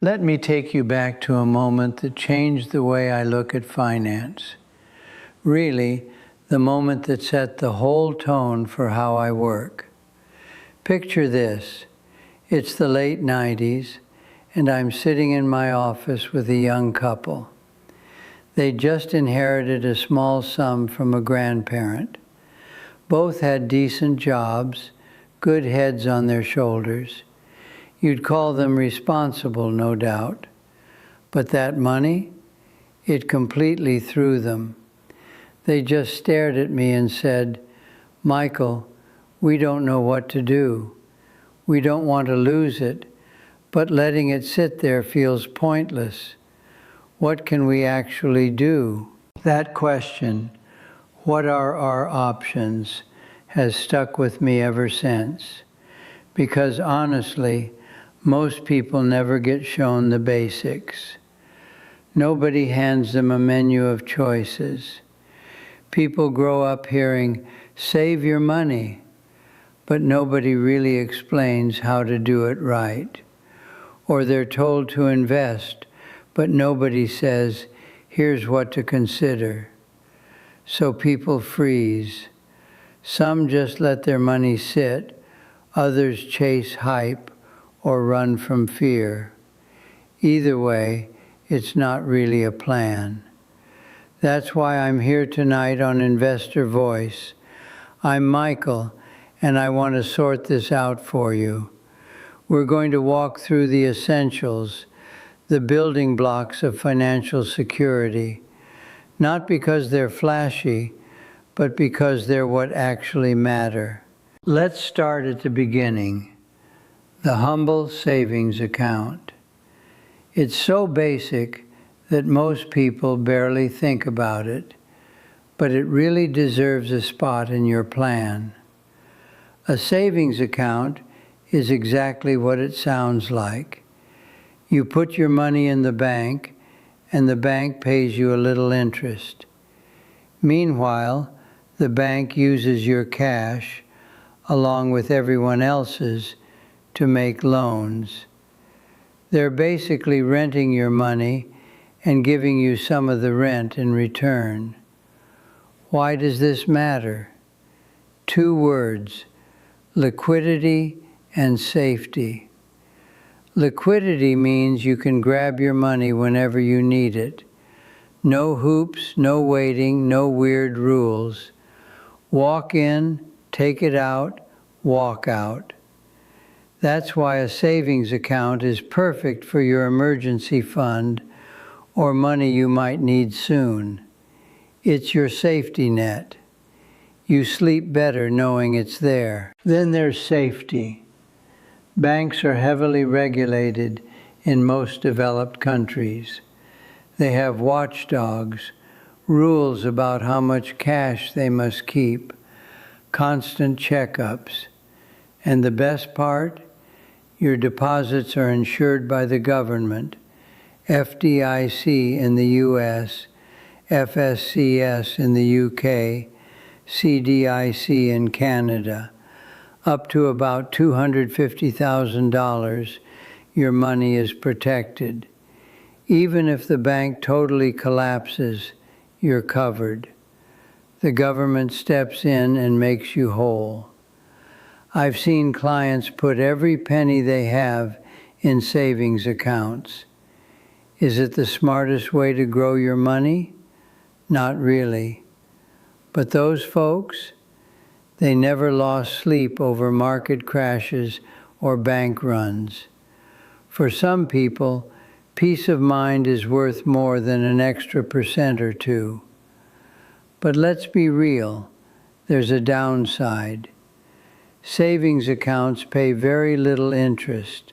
Let me take you back to a moment that changed the way I look at finance. Really, the moment that set the whole tone for how I work. Picture this. It's the late 90s, and I'm sitting in my office with a young couple. They just inherited a small sum from a grandparent. Both had decent jobs, good heads on their shoulders. You'd call them responsible, no doubt. But that money, it completely threw them. They just stared at me and said, "Michael, we don't know what to do. We don't want to lose it, but letting it sit there feels pointless. What can we actually do?" That question, what are our options, has stuck with me ever since. Because honestly, most people never get shown the basics. Nobody hands them a menu of choices. People grow up hearing, "Save your money," but nobody really explains how to do it right. Or they're told to invest, but nobody says, "Here's what to consider." So people freeze. Some just let their money sit, others chase hype or run from fear. Either way, it's not really a plan. That's why I'm here tonight on Investor Voice. I'm Michael, and I want to sort this out for you. We're going to walk through the essentials, the building blocks of financial security, not because they're flashy, but because they're what actually matter. Let's start at the beginning, the humble savings account. It's so basic that most people barely think about it, but it really deserves a spot in your plan. A savings account is exactly what it sounds like. You put your money in the bank, and the bank pays you a little interest. Meanwhile, the bank uses your cash, along with everyone else's, to make loans. They're basically renting your money and giving you some of the rent in return. Why does this matter? 2 words, liquidity and safety. Liquidity means you can grab your money whenever you need it. No hoops, no waiting, no weird rules. Walk in, take it out, walk out. That's why a savings account is perfect for your emergency fund or money you might need soon. It's your safety net. You sleep better knowing it's there. Then there's safety. Banks are heavily regulated in most developed countries. They have watchdogs, rules about how much cash they must keep, constant checkups. And the best part? Your deposits are insured by the government, FDIC in the US, FSCS in the UK, CDIC in Canada. Up to about $250,000, your money is protected. Even if the bank totally collapses, you're covered. The government steps in and makes you whole. I've seen clients put every penny they have in savings accounts. Is it the smartest way to grow your money? Not really. But those folks, they never lost sleep over market crashes or bank runs. For some people, peace of mind is worth more than an extra % or 2. But let's be real, there's a downside. Savings accounts pay very little interest,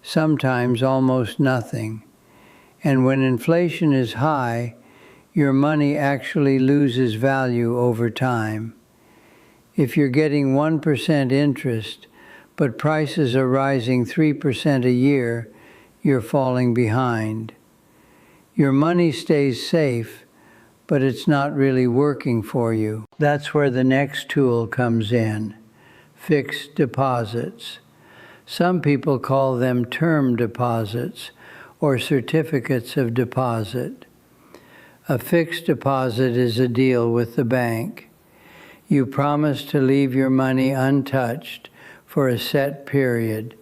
sometimes almost nothing. And when inflation is high, your money actually loses value over time. If you're getting 1% interest, but prices are rising 3% a year, you're falling behind. Your money stays safe, but it's not really working for you. That's where the next tool comes in. Fixed deposits. Some people call them term deposits or certificates of deposit. A fixed deposit is a deal with the bank. You promise to leave your money untouched for a set period,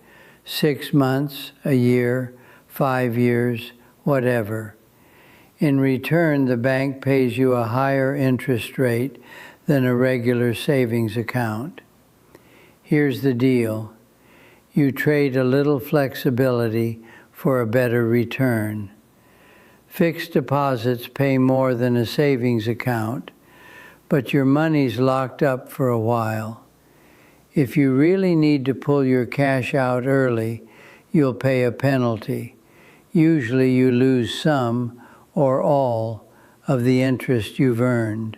6 months, a year, 5 years, whatever. In return, the bank pays you a higher interest rate than a regular savings account. Here's the deal. You trade a little flexibility for a better return. Fixed deposits pay more than a savings account, but your money's locked up for a while. If you really need to pull your cash out early, you'll pay a penalty. Usually you lose some or all of the interest you've earned.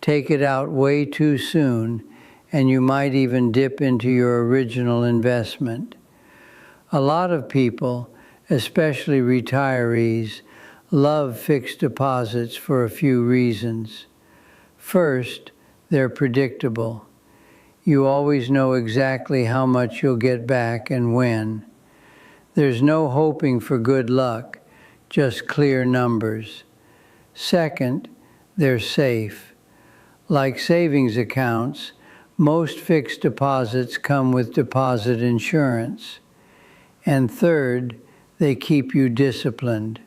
Take it out way too soon, and you might even dip into your original investment. A lot of people, especially retirees, love fixed deposits for a few reasons. First, they're predictable. You always know exactly how much you'll get back and when. There's no hoping for good luck, just clear numbers. Second, they're safe. Like savings accounts, most fixed deposits come with deposit insurance. And third, they keep you disciplined.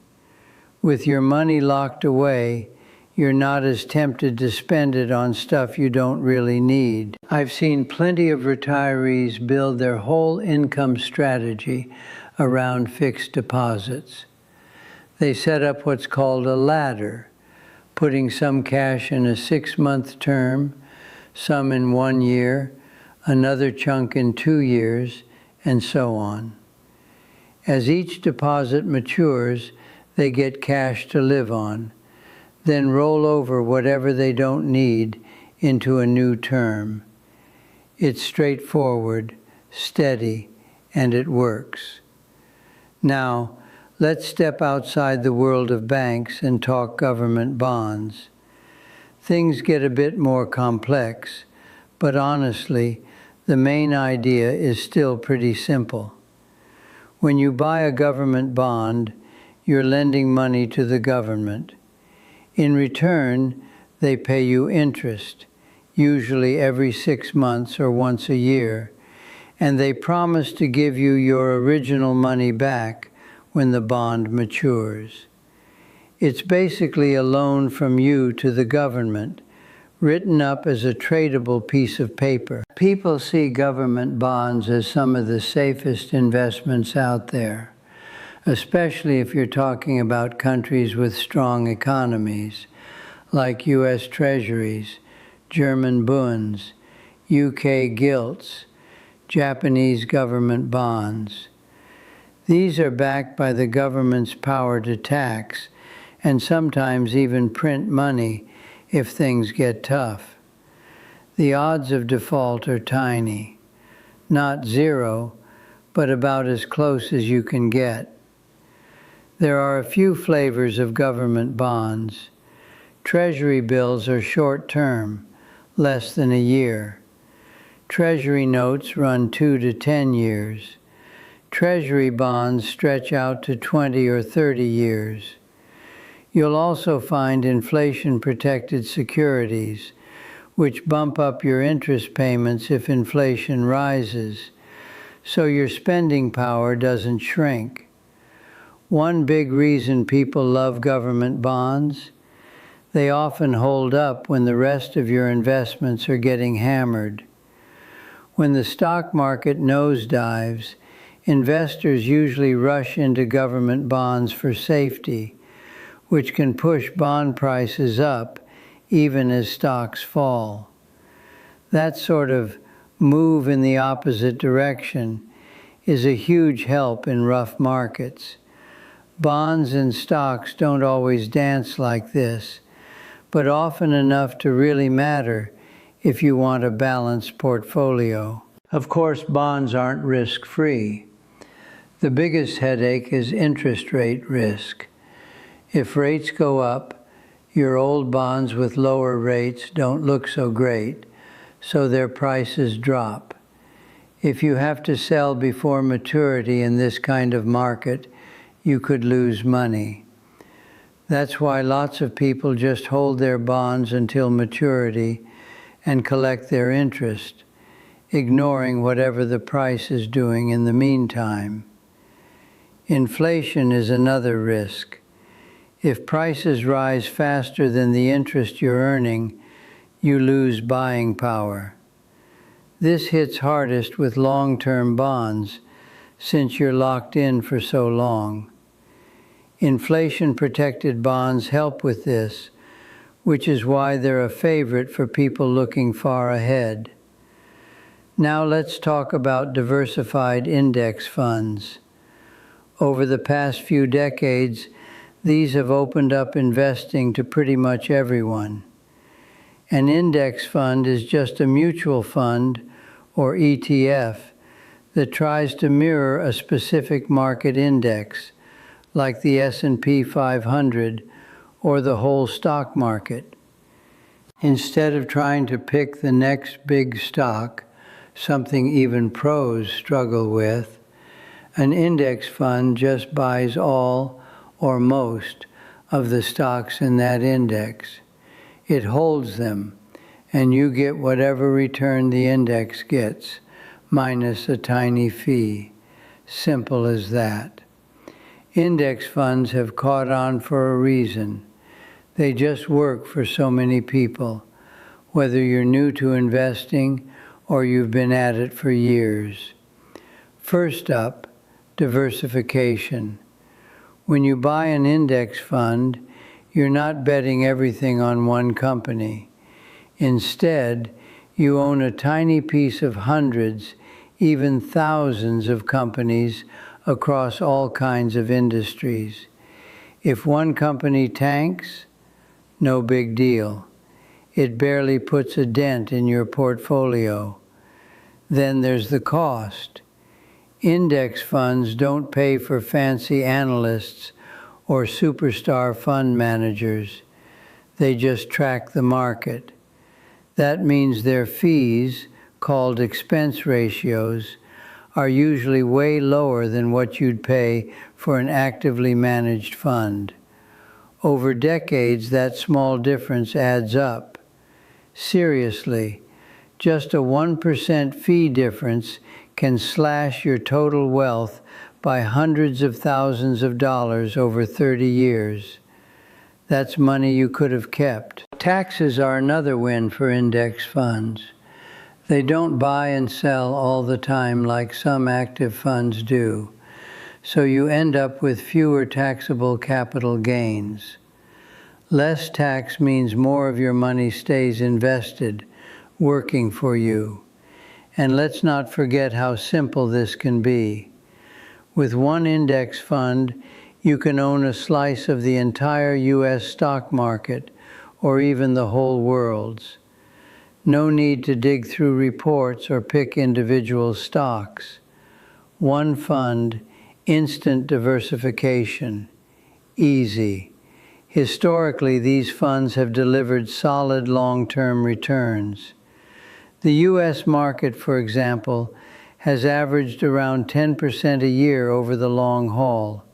With your money locked away, you're not as tempted to spend it on stuff you don't really need. I've seen plenty of retirees build their whole income strategy around fixed deposits. They set up what's called a ladder, putting some cash in a 6-month term, some in 1 year, another chunk in 2 years, and so on. As each deposit matures, they get cash to live on, then roll over whatever they don't need into a new term. It's straightforward, steady, and it works. Now, let's step outside the world of banks and talk government bonds. Things get a bit more complex, but honestly, the main idea is still pretty simple. When you buy a government bond, you're lending money to the government. In return, they pay you interest, usually every 6 months or once a year, and they promise to give you your original money back when the bond matures. It's basically a loan from you to the government, written up as a tradable piece of paper. People see government bonds as some of the safest investments out there, especially if you're talking about countries with strong economies, like U.S. Treasuries, German Bunds, UK gilts, Japanese government bonds. These are backed by the government's power to tax and sometimes even print money if things get tough. The odds of default are tiny, not zero, but about as close as you can get. There are a few flavors of government bonds. Treasury bills are short-term, less than a year. Treasury notes run 2 to 10 years. Treasury bonds stretch out to 20 or 30 years. You'll also find inflation-protected securities, which bump up your interest payments if inflation rises, so your spending power doesn't shrink. One big reason people love government bonds: they often hold up when the rest of your investments are getting hammered. When the stock market nosedives, investors usually rush into government bonds for safety, which can push bond prices up even as stocks fall. That sort of move in the opposite direction is a huge help in rough markets. Bonds and stocks don't always dance like this, but often enough to really matter if you want a balanced portfolio. Of course, bonds aren't risk-free. The biggest headache is interest rate risk. If rates go up, your old bonds with lower rates don't look so great, so their prices drop. If you have to sell before maturity in this kind of market, you could lose money. That's why lots of people just hold their bonds until maturity and collect their interest, ignoring whatever the price is doing in the meantime. Inflation is another risk. If prices rise faster than the interest you're earning, you lose buying power. This hits hardest with long-term bonds, since you're locked in for so long. Inflation-protected bonds help with this, which is why they're a favorite for people looking far ahead. Now let's talk about diversified index funds. Over the past few decades, these have opened up investing to pretty much everyone. An index fund is just a mutual fund, or ETF, that tries to mirror a specific market index, like the S&P 500 or the whole stock market. Instead of trying to pick the next big stock, something even pros struggle with, an index fund just buys all or most of the stocks in that index. It holds them, and you get whatever return the index gets, minus a tiny fee. Simple as that. Index funds have caught on for a reason. They just work for so many people, whether you're new to investing or you've been at it for years. First up, diversification. When you buy an index fund, you're not betting everything on one company. Instead, you own a tiny piece of hundreds, even thousands of companies across all kinds of industries. If one company tanks, no big deal. It barely puts a dent in your portfolio. Then there's the cost. Index funds don't pay for fancy analysts or superstar fund managers. They just track the market. That means their fees, called expense ratios, are usually way lower than what you'd pay for an actively managed fund. Over decades, that small difference adds up. Seriously, just a 1% fee difference can slash your total wealth by hundreds of thousands of dollars over 30 years. That's money you could have kept. Taxes are another win for index funds. They don't buy and sell all the time like some active funds do, so you end up with fewer taxable capital gains. Less tax means more of your money stays invested, working for you. And let's not forget how simple this can be. With one index fund, you can own a slice of the entire U.S. stock market, or even the whole world's. No need to dig through reports or pick individual stocks. One fund, instant diversification. Easy. Historically, these funds have delivered solid long-term returns. The U.S. market, for example, has averaged around 10% a year over the long haul.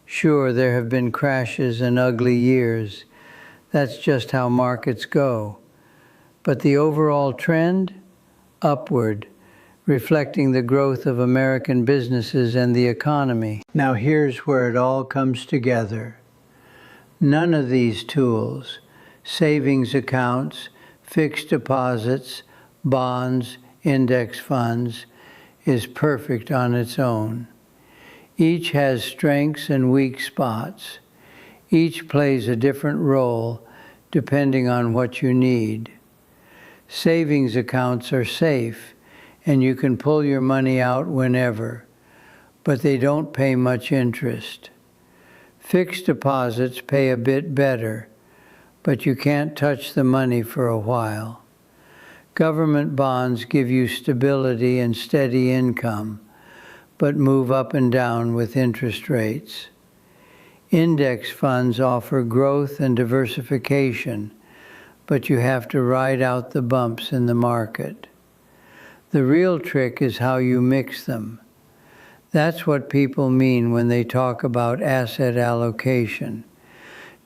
Sure, there have been crashes and ugly years. That's just how markets go. But the overall trend? Upward, reflecting the growth of American businesses and the economy. Now here's where it all comes together. None of these tools, savings accounts, fixed deposits, bonds, index funds, is perfect on its own. Each has strengths and weak spots. Each plays a different role depending on what you need. Savings accounts are safe, and you can pull your money out whenever, but they don't pay much interest. Fixed deposits pay a bit better, but you can't touch the money for a while. Government bonds give you stability and steady income, but move up and down with interest rates. Index funds offer growth and diversification, but you have to ride out the bumps in the market. The real trick is how you mix them. That's what people mean when they talk about asset allocation,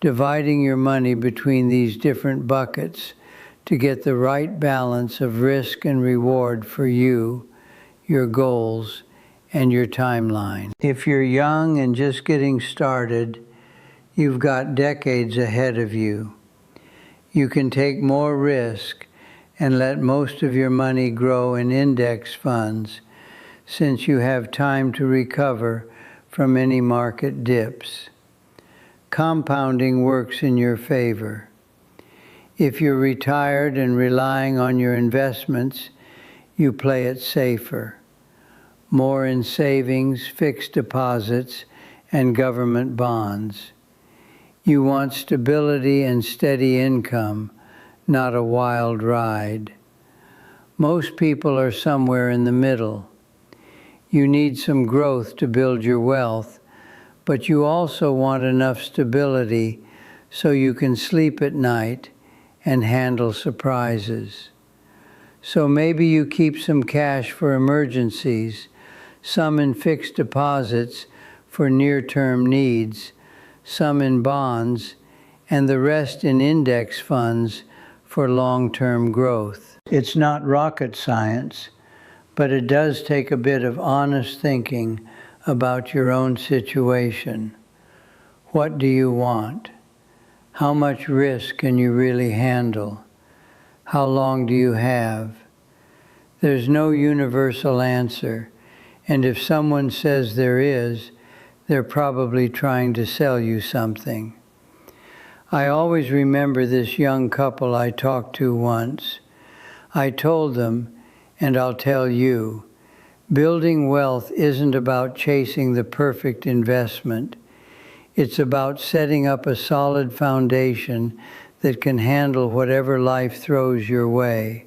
dividing your money between these different buckets to get the right balance of risk and reward for you, your goals, and your timeline. If you're young and just getting started, you've got decades ahead of you. You can take more risk and let most of your money grow in index funds, since you have time to recover from any market dips. Compounding works in your favor. If you're retired and relying on your investments, you play it safer. More in savings, fixed deposits, and government bonds. You want stability and steady income, not a wild ride. Most people are somewhere in the middle. You need some growth to build your wealth, but you also want enough stability so you can sleep at night and handle surprises. So maybe you keep some cash for emergencies, some in fixed deposits for near-term needs, some in bonds, and the rest in index funds for long-term growth. It's not rocket science, but it does take a bit of honest thinking about your own situation. What do you want? How much risk can you really handle? How long do you have? There's no universal answer, and if someone says there is, they're probably trying to sell you something. I always remember this young couple I talked to once. I told them, and I'll tell you, building wealth isn't about chasing the perfect investment. It's about setting up a solid foundation that can handle whatever life throws your way.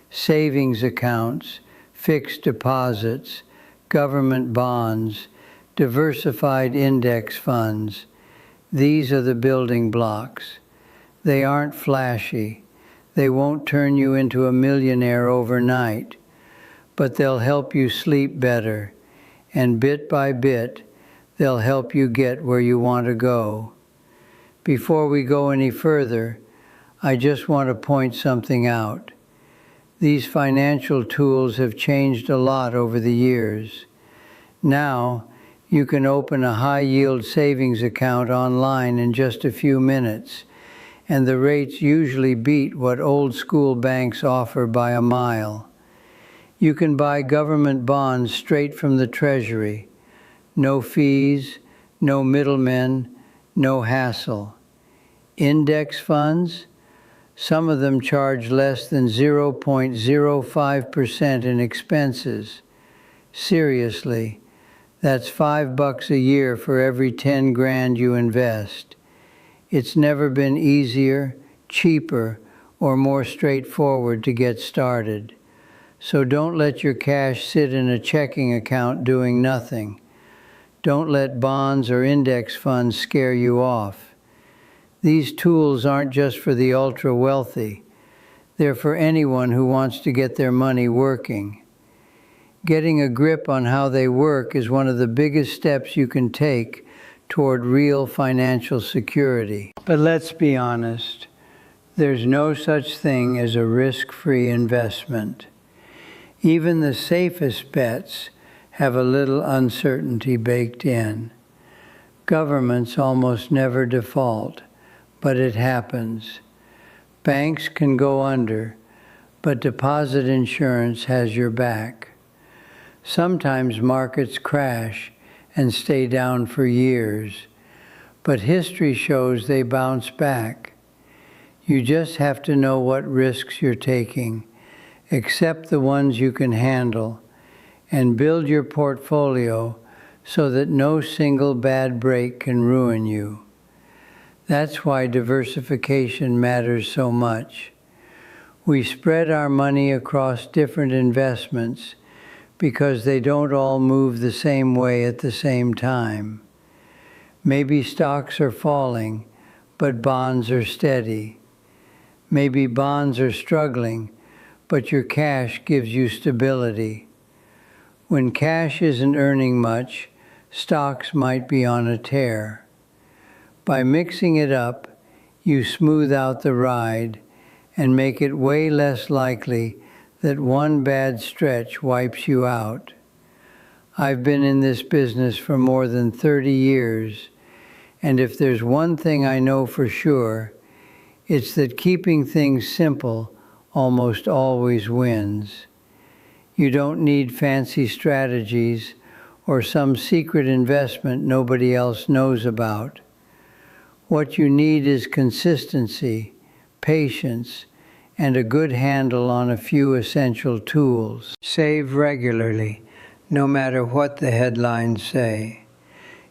Savings accounts, fixed deposits, government bonds, diversified index funds. These are the building blocks. They aren't flashy. They won't turn you into a millionaire overnight, but they'll help you sleep better, and bit by bit, they'll help you get where you want to go. Before we go any further, I just want to point something out. These financial tools have changed a lot over the years. Now, you can open a high-yield savings account online in just a few minutes, and the rates usually beat what old-school banks offer by a mile. You can buy government bonds straight from the Treasury. No fees, no middlemen, no hassle. Index funds? Some of them charge less than 0.05% in expenses. Seriously, that's $5 a year for every 10 grand you invest. It's never been easier, cheaper, or more straightforward to get started. So don't let your cash sit in a checking account doing nothing. Don't let bonds or index funds scare you off. These tools aren't just for the ultra-wealthy. They're for anyone who wants to get their money working. Getting a grip on how they work is one of the biggest steps you can take toward real financial security. But let's be honest, there's no such thing as a risk-free investment. Even the safest bets have a little uncertainty baked in. Governments almost never default, but it happens. Banks can go under, but deposit insurance has your back. Sometimes markets crash and stay down for years, but history shows they bounce back. You just have to know what risks you're taking, accept the ones you can handle, and build your portfolio so that no single bad break can ruin you. That's why diversification matters so much. We spread our money across different investments because they don't all move the same way at the same time. Maybe stocks are falling, but bonds are steady. Maybe bonds are struggling, but your cash gives you stability. When cash isn't earning much, stocks might be on a tear. By mixing it up, you smooth out the ride and make it way less likely that one bad stretch wipes you out. I've been in this business for more than 30 years, and if there's one thing I know for sure, it's that keeping things simple almost always wins. You don't need fancy strategies or some secret investment nobody else knows about. What you need is consistency, patience, and a good handle on a few essential tools. Save regularly, no matter what the headlines say.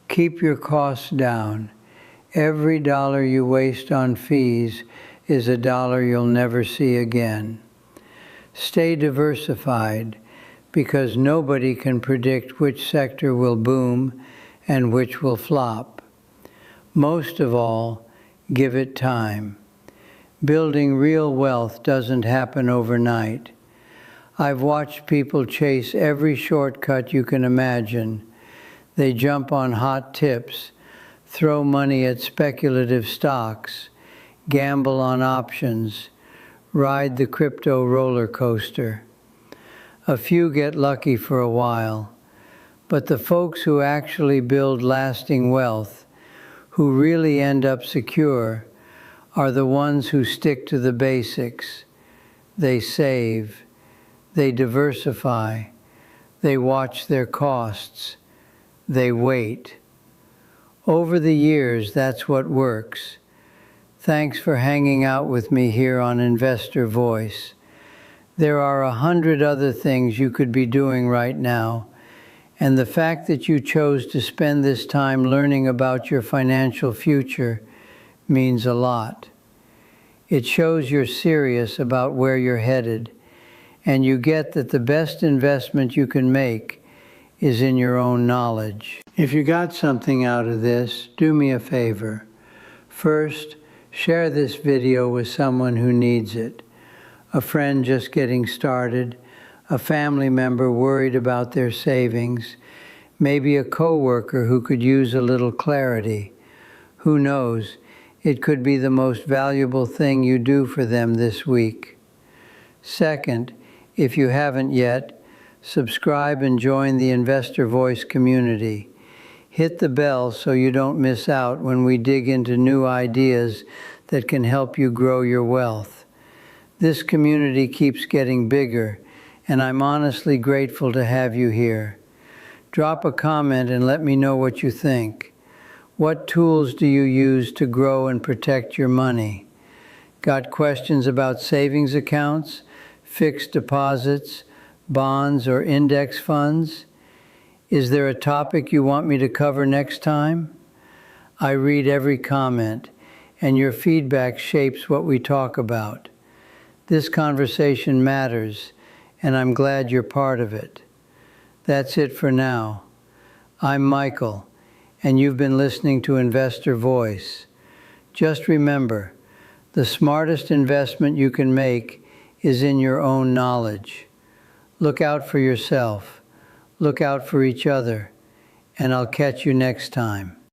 Keep your costs down. Every dollar you waste on fees is a dollar you'll never see again. Stay diversified, because nobody can predict which sector will boom and which will flop. Most of all, give it time. Building real wealth doesn't happen overnight. I've watched people chase every shortcut you can imagine. They jump on hot tips, throw money at speculative stocks, gamble on options, ride the crypto roller coaster. A few get lucky for a while, but the folks who actually build lasting wealth, who really end up secure, are the ones who stick to the basics. They save, they diversify, they watch their costs, they wait. Over the years, that's what works. Thanks for hanging out with me here on Investor Voice. There are 100 other things you could be doing right now, and the fact that you chose to spend this time learning about your financial future means a lot. It shows you're serious about where you're headed, and you get that the best investment you can make is in your own knowledge. If you got something out of this, do me a favor. First, share this video with someone who needs it. A friend just getting started, a family member worried about their savings, maybe a coworker who could use a little clarity. Who knows, it could be the most valuable thing you do for them this week. Second, if you haven't yet, subscribe and join the Investor Voice community. Hit the bell so you don't miss out when we dig into new ideas that can help you grow your wealth. This community keeps getting bigger, and I'm honestly grateful to have you here. Drop a comment and let me know what you think. What tools do you use to grow and protect your money? Got questions about savings accounts, fixed deposits, bonds, or index funds? Is there a topic you want me to cover next time? I read every comment, and your feedback shapes what we talk about. This conversation matters, and I'm glad you're part of it. That's it for now. I'm Michael, and you've been listening to Investor Voice. Just remember, the smartest investment you can make is in your own knowledge. Look out for yourself, look out for each other, and I'll catch you next time.